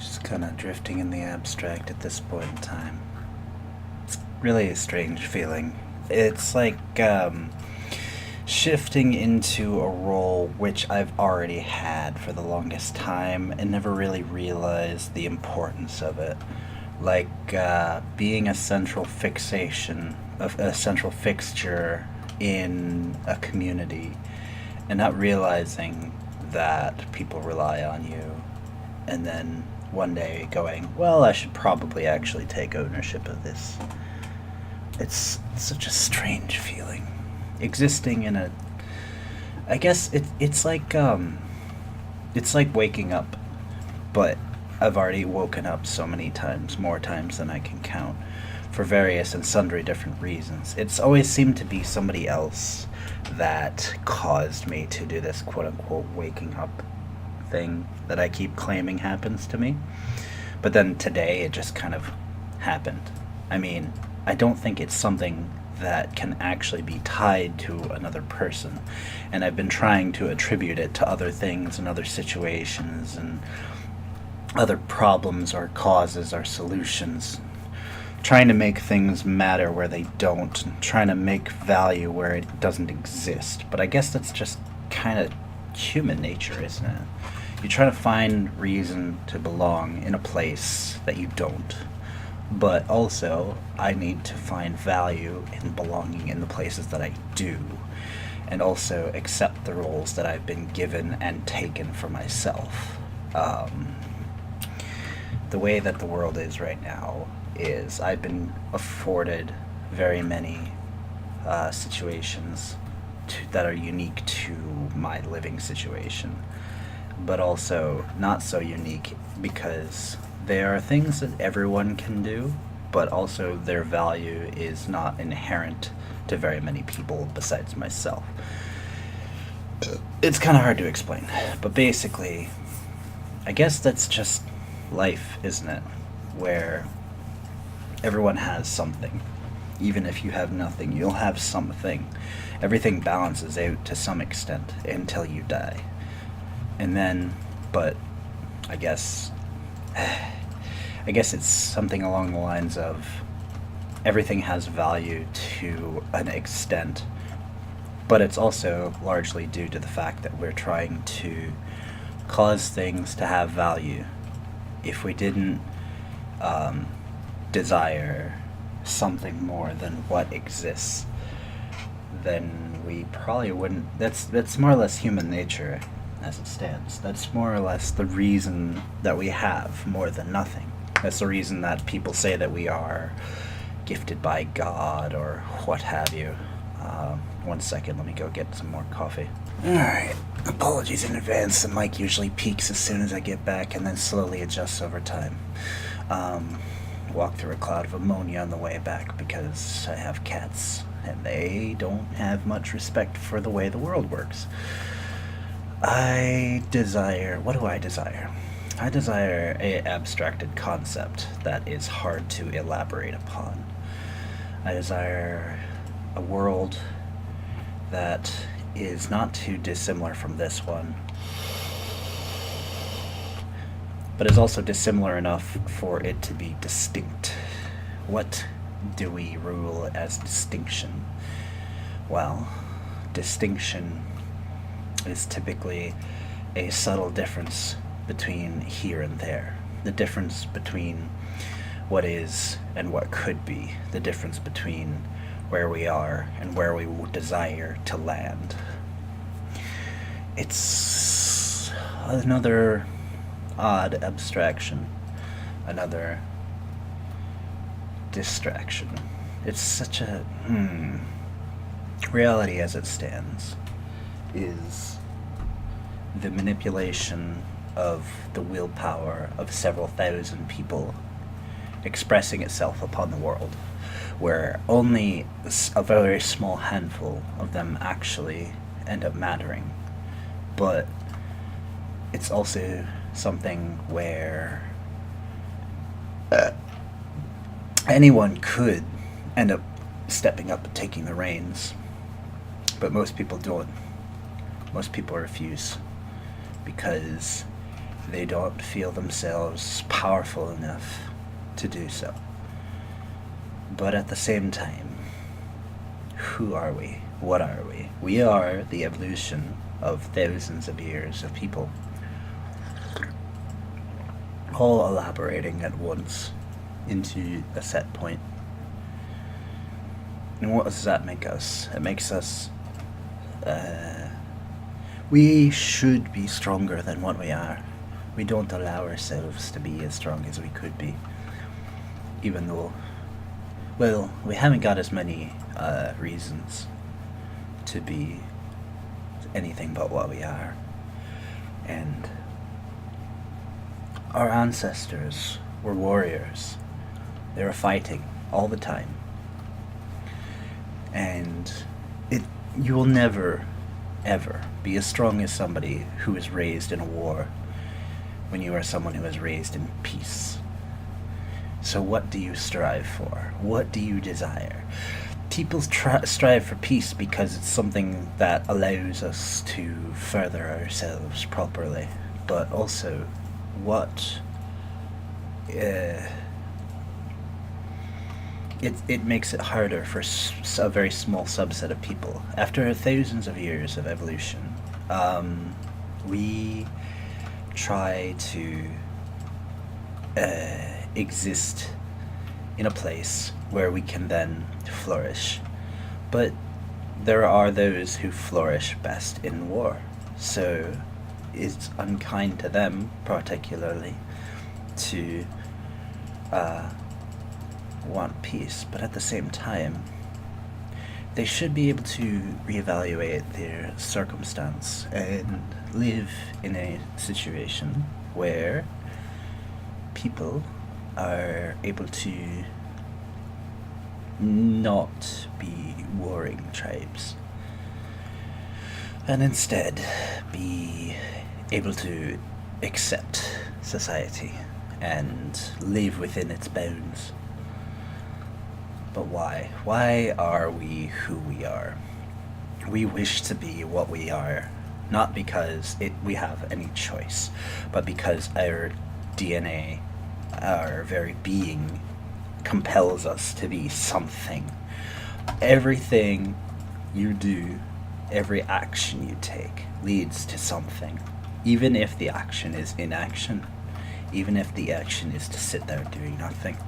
Just kind of drifting in the abstract at this point in time. It's really a strange feeling. It's like shifting into a role which I've already had for the longest time and never really realized the importance of it. Like being a central fixation, a central fixture in a community, and not realizing that people rely on you, and then one day going, well, I should probably actually take ownership of this. It's such a strange feeling. Existing in a, I guess it's like waking up, but I've already woken up so many times, more times than I can count, for various and sundry different reasons. It's always seemed to be somebody else that caused me to do this quote unquote waking up thing that I keep claiming happens to me. But then today it just kind of happened. I mean, I don't think it's something that can actually be tied to another person. And I've been trying to attribute it to other things and other situations and other problems or causes or solutions. Trying to make things matter where they don't, and trying to make value where it doesn't exist. But I guess that's just kind of human nature, isn't it? You try to find reason to belong in a place that you don't. But also, I need to find value in belonging in the places that I do, and also accept the roles that I've been given and taken for myself. The way that the world is right now is I've been afforded very many situations that are unique to my living situation, but also not so unique because there are things that everyone can do, but also their value is not inherent to very many people besides myself. It's kind of hard to explain, but basically, I guess that's just life, isn't it? Where everyone has something. Even if you have nothing, you'll have something. Everything balances out to some extent until you die. And then, but I guess it's something along the lines of everything has value to an extent, but it's also largely due to the fact that we're trying to cause things to have value. If we didn't desire something more than what exists, then we probably wouldn't. That's more or less human nature as it stands. That's more or less the reason that we have more than nothing. That's the reason that people say that we are gifted by God or what have you. 1 second, let me go get some more coffee. Alright, apologies in advance. The mic usually peaks as soon as I get back and then slowly adjusts over time. Walk through a cloud of ammonia on the way back because I have cats and they don't have much respect for the way the world works. What do I desire? I desire a abstracted concept that is hard to elaborate upon. I desire a world that is not too dissimilar from this one, but is also dissimilar enough for it to be distinct. What do we rule as distinction? Well, distinction is typically a subtle difference between here and there. The difference between what is and what could be. The difference between where we are and where we desire to land. It's another odd abstraction. Another distraction. It's such a... Reality as it stands is the manipulation of the willpower of several thousand people expressing itself upon the world, where only a very small handful of them actually end up mattering. But it's also something where anyone could end up stepping up and taking the reins, but most people don't. Most people refuse because they don't feel themselves powerful enough to do so. But at the same time, who are we? What are we? We are the evolution of thousands of years of people, all elaborating at once into a set point. And what does that make us? It makes us. We should be stronger than what we are. We don't allow ourselves to be as strong as we could be. Even though, well, we haven't got as many reasons to be anything but what we are. And our ancestors were warriors. They were fighting all the time. And you will never, ever be as strong as somebody who was raised in a war when you are someone who was raised in peace. So what do you strive for? What do you desire? People strive for peace because it's something that allows us to further ourselves properly. But also, what... It makes it harder for a very small subset of people. After thousands of years of evolution, we try to exist in a place where we can then flourish. But there are those who flourish best in war, so it's unkind to them, particularly, to want peace. But at the same time, they should be able to reevaluate their circumstance and live in a situation where people are able to not be warring tribes and instead be able to accept society and live within its bounds. But why? Why are we who we are? We wish to be what we are, not because we have any choice, but because our DNA, our very being, compels us to be something. Everything you do, every action you take, leads to something. Even if the action is inaction, even if the action is to sit there doing nothing.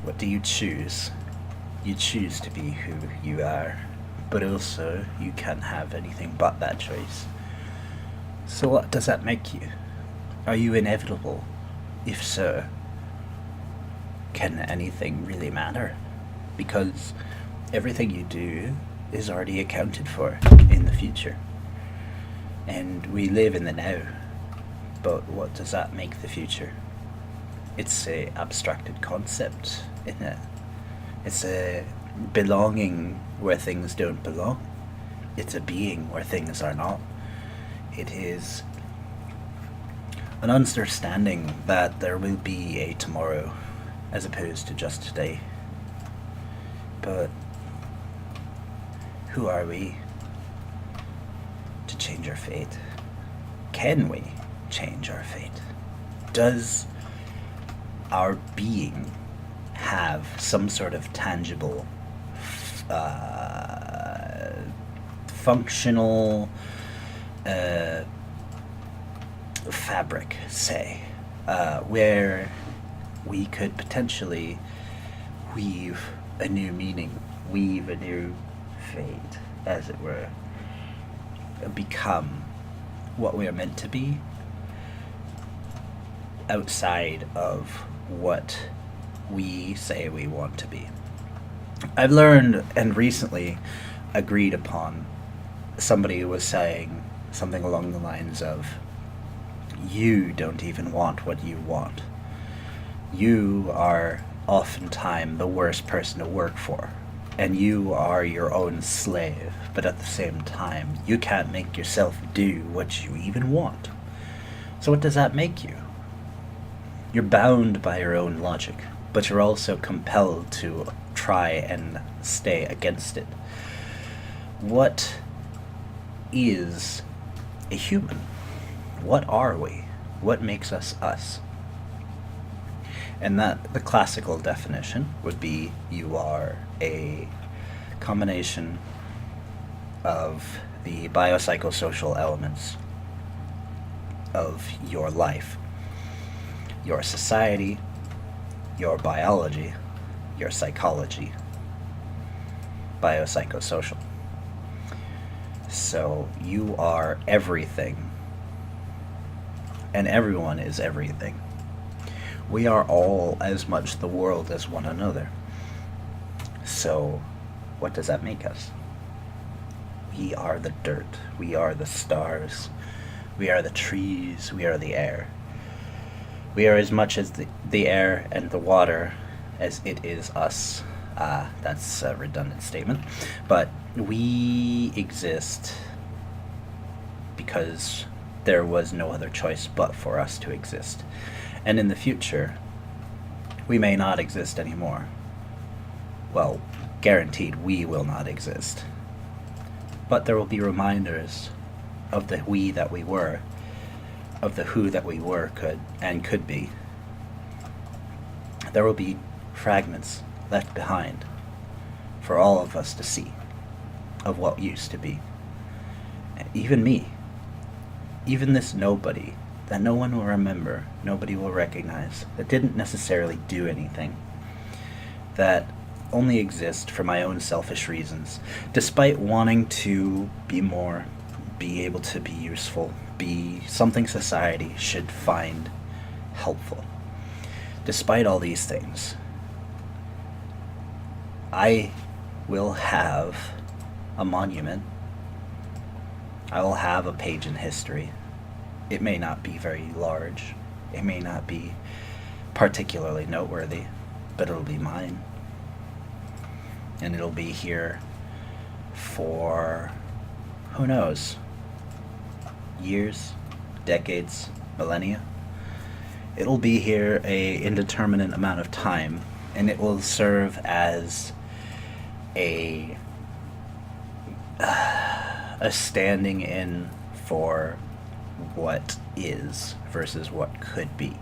What do you choose? You choose to be who you are, but also you can't have anything but that choice. So what does that make you? Are you inevitable? If so, can anything really matter? Because everything you do is already accounted for in the future. And we live in the now. But what does that make the future? It's a abstracted concept, isn't it? It's a belonging where things don't belong. It's a being where things are not. It is an understanding that there will be a tomorrow as opposed to just today. But who are we to change our fate? Can we change our fate? Does our being have some sort of tangible, functional fabric, say, where we could potentially weave a new meaning, weave a new fate, as it were, become what we are meant to be outside of what we say we want to be. I've learned and recently agreed upon, somebody who was saying something along the lines of, you don't even want what you want. You are oftentimes the worst person to work for, and you are your own slave, but at the same time, you can't make yourself do what you even want. So what does that make you? You're bound by your own logic, but you're also compelled to try and stay against it. What is a human? What are we? What makes us us? And that the classical definition would be you are a combination of the biopsychosocial elements of your life, your society, your biology, your psychology, biopsychosocial. So you are everything, and everyone is everything. We are all as much the world as one another. So, what does that make us? We are the dirt, we are the stars, we are the trees, we are the air. We are as much as the air and the water as it is us. That's a redundant statement. But we exist because there was no other choice but for us to exist. And in the future, we may not exist anymore. Well, guaranteed we will not exist. But there will be reminders of the we that we were, of the who that we were could be. There will be fragments left behind for all of us to see of what used to be. And even me, even this nobody that no one will remember, nobody will recognize, that didn't necessarily do anything, that only exist for my own selfish reasons, despite wanting to be more, be able to be useful, be something society should find helpful. Despite all these things, I will have a monument. I will have a page in history. It may not be very large. It may not be particularly noteworthy, but it'll be mine. And it'll be here for, who knows, years, decades, millennia. It'll be here a indeterminate amount of time, and it will serve as a standing in for what is versus what could be.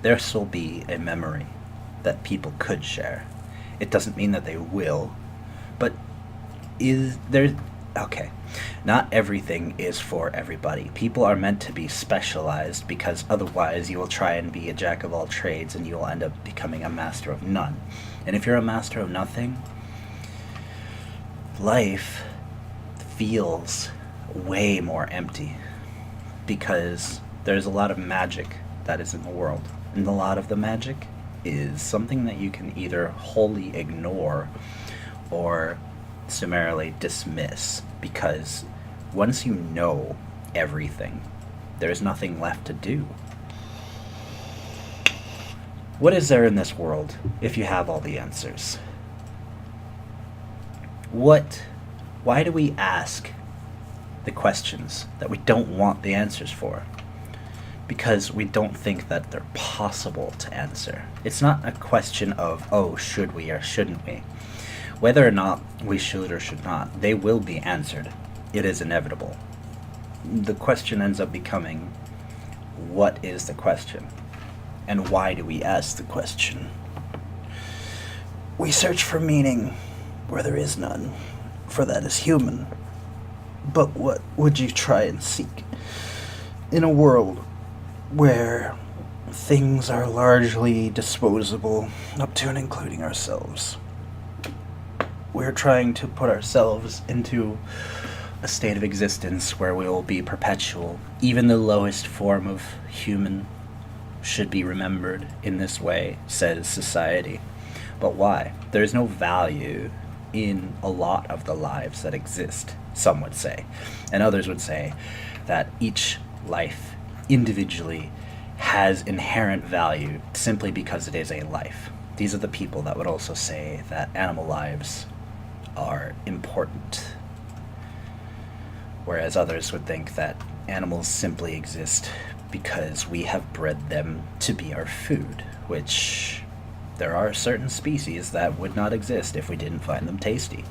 There will be a memory that people could share. It doesn't mean that they will, but is there... Okay, not everything is for everybody. People are meant to be specialized, because otherwise you will try and be a jack of all trades and you will end up becoming a master of none. And if you're a master of nothing, life feels way more empty, because there's a lot of magic that is in the world. And a lot of the magic is something that you can either wholly ignore or summarily dismiss, because once you know everything, there's nothing left to do. What is there in this world if you have all the answers? Why do we ask the questions that we don't want the answers for? Because we don't think that they're possible to answer. It's not a question of, oh, should we or shouldn't we? Whether or not we should or should not, they will be answered. It is inevitable. The question ends up becoming, what is the question? And why do we ask the question? We search for meaning where there is none, for that is human. But what would you try and seek in a world where things are largely disposable, up to and including ourselves? We're trying to put ourselves into a state of existence where we will be perpetual. Even the lowest form of human should be remembered in this way, says society. But why? There's no value in a lot of the lives that exist, some would say. And others would say that each life individually has inherent value simply because it is a life. These are the people that would also say that animal lives are important, whereas others would think that animals simply exist because we have bred them to be our food, which there are certain species that would not exist if we didn't find them tasty.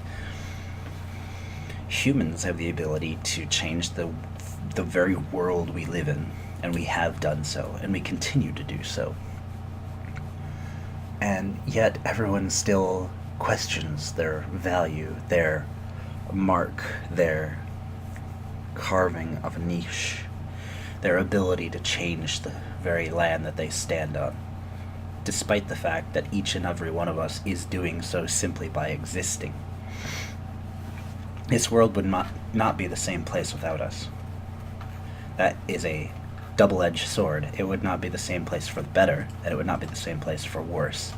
Humans have the ability to change the very world we live in And we have done so, and we continue to do so. And yet everyone still questions their value, their mark, their carving of a niche, their ability to change the very land that they stand on, despite the fact that each and every one of us is doing so simply by existing. This world would not be the same place without us. That is a double-edged sword. It would not be the same place for the better, and it would not be the same place for worse.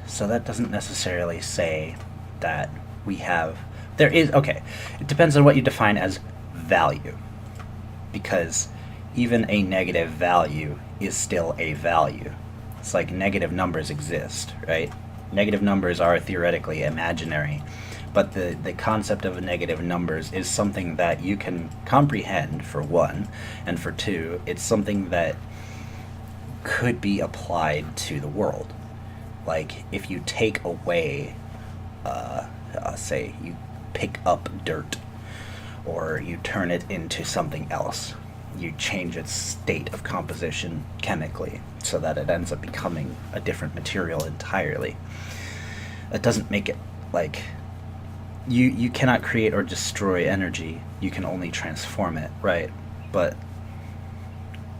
So that doesn't necessarily say that we have... There is... Okay, it depends on what you define as value. Because even a negative value is still a value. It's like negative numbers exist, right? Negative numbers are theoretically imaginary, but the concept of negative numbers is something that you can comprehend, for one, and for two, it's something that could be applied to the world. Like, if you take away, say, you pick up dirt, or you turn it into something else, you change its state of composition chemically so that it ends up becoming a different material entirely. That doesn't make it, like... You cannot create or destroy energy. You can only transform it, right? But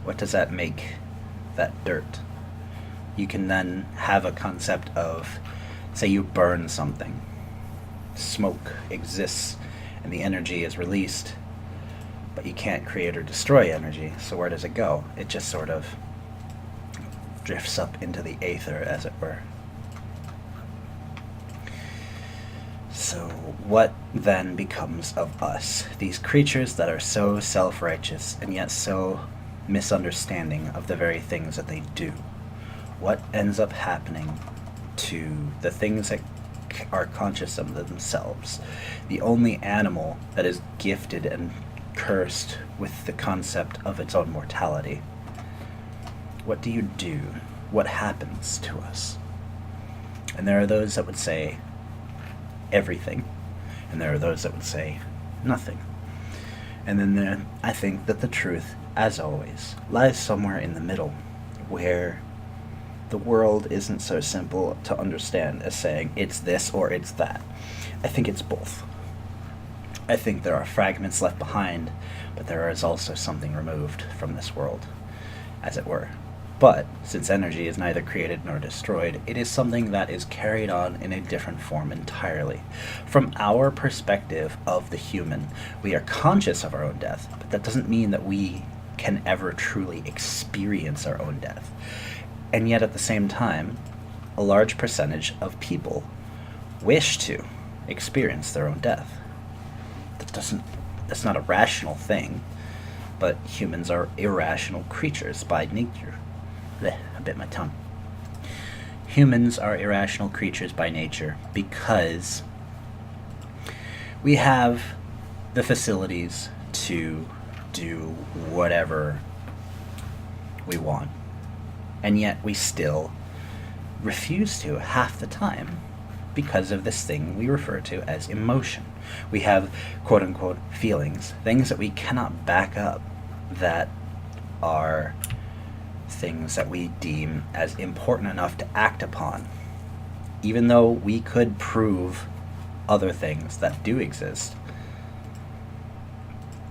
what does that make that dirt? You can then have a concept of, say you burn something. Smoke exists and the energy is released, but you can't create or destroy energy. So where does it go? It just sort of drifts up into the aether, as it were. So what then becomes of us, these creatures that are so self-righteous and yet so misunderstanding of the very things that they do? What ends up happening to the things that are conscious of themselves? The only animal that is gifted and cursed with the concept of its own mortality. What do you do? What happens to us? And there are those that would say everything, and there are those that would say nothing. And then I think that the truth, as always, lies somewhere in the middle, where the world isn't so simple to understand as saying it's this or it's that. I think it's both. I think there are fragments left behind, but there is also something removed from this world, as it were. But, since energy is neither created nor destroyed, it is something that is carried on in a different form entirely. From our perspective of the human, we are conscious of our own death, but that doesn't mean that we can ever truly experience our own death. And yet at the same time, a large percentage of people wish to experience their own death. That's not a rational thing, but humans are irrational creatures by nature. Blech, I bit my tongue. Humans are irrational creatures by nature because we have the facilities to do whatever we want. And yet we still refuse to half the time because of this thing we refer to as emotion. We have quote-unquote feelings, things that we cannot back up, that are things that we deem as important enough to act upon, even though we could prove other things that do exist.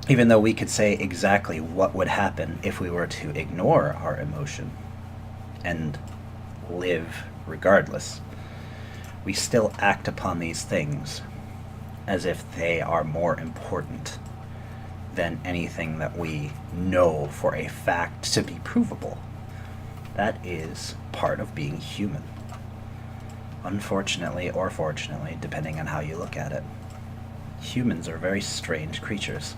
Even though we could say exactly what would happen if we were to ignore our emotion and live regardless, we still act upon these things as if they are more important than anything that we know for a fact to be provable. That is part of being human. Unfortunately, or fortunately, depending on how you look at it, humans are very strange creatures.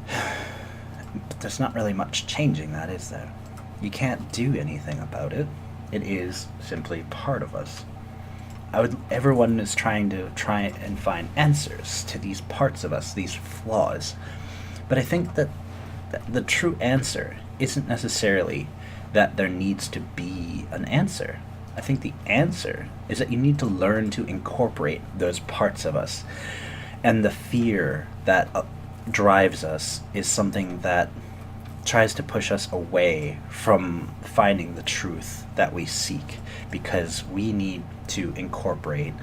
But there's not really much changing that, is there? You can't do anything about it. It is simply part of us. Everyone is trying and find answers to these parts of us, these flaws. But I think that the true answer isn't necessarily that there needs to be an answer. I think the answer is that you need to learn to incorporate those parts of us and the fear that drives us is something that tries to push us away from finding the truth that we seek, because we need to incorporate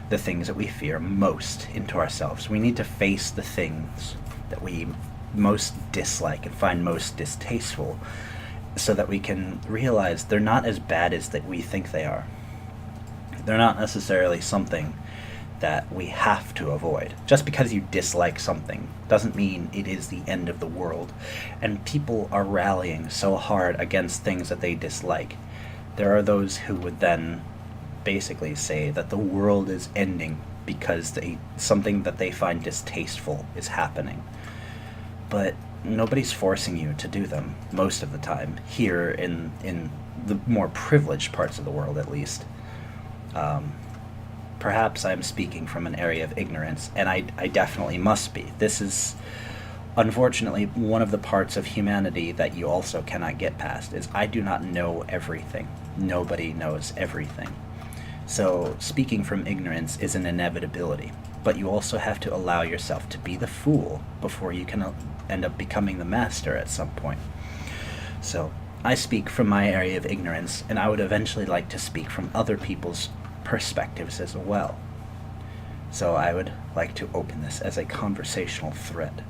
the things that we fear most into ourselves. We need to face the things that we most dislike and find most distasteful, so that we can realize they're not as bad as that we think they are. They're not necessarily something that we have to avoid. Just because you dislike something doesn't mean it is the end of the world. And people are rallying so hard against things that they dislike. There are those who would then basically say that the world is ending because something that they find distasteful is happening. But nobody's forcing you to do them most of the time, here in the more privileged parts of the world at least. Perhaps I'm speaking from an area of ignorance, and I definitely must be. This is, unfortunately, one of the parts of humanity that you also cannot get past, is I do not know everything. Nobody knows everything. So speaking from ignorance is an inevitability, but you also have to allow yourself to be the fool before you can end up becoming the master at some point. So I speak from my area of ignorance, and I would eventually like to speak from other people's perspectives as well. So I would like to open this as a conversational thread.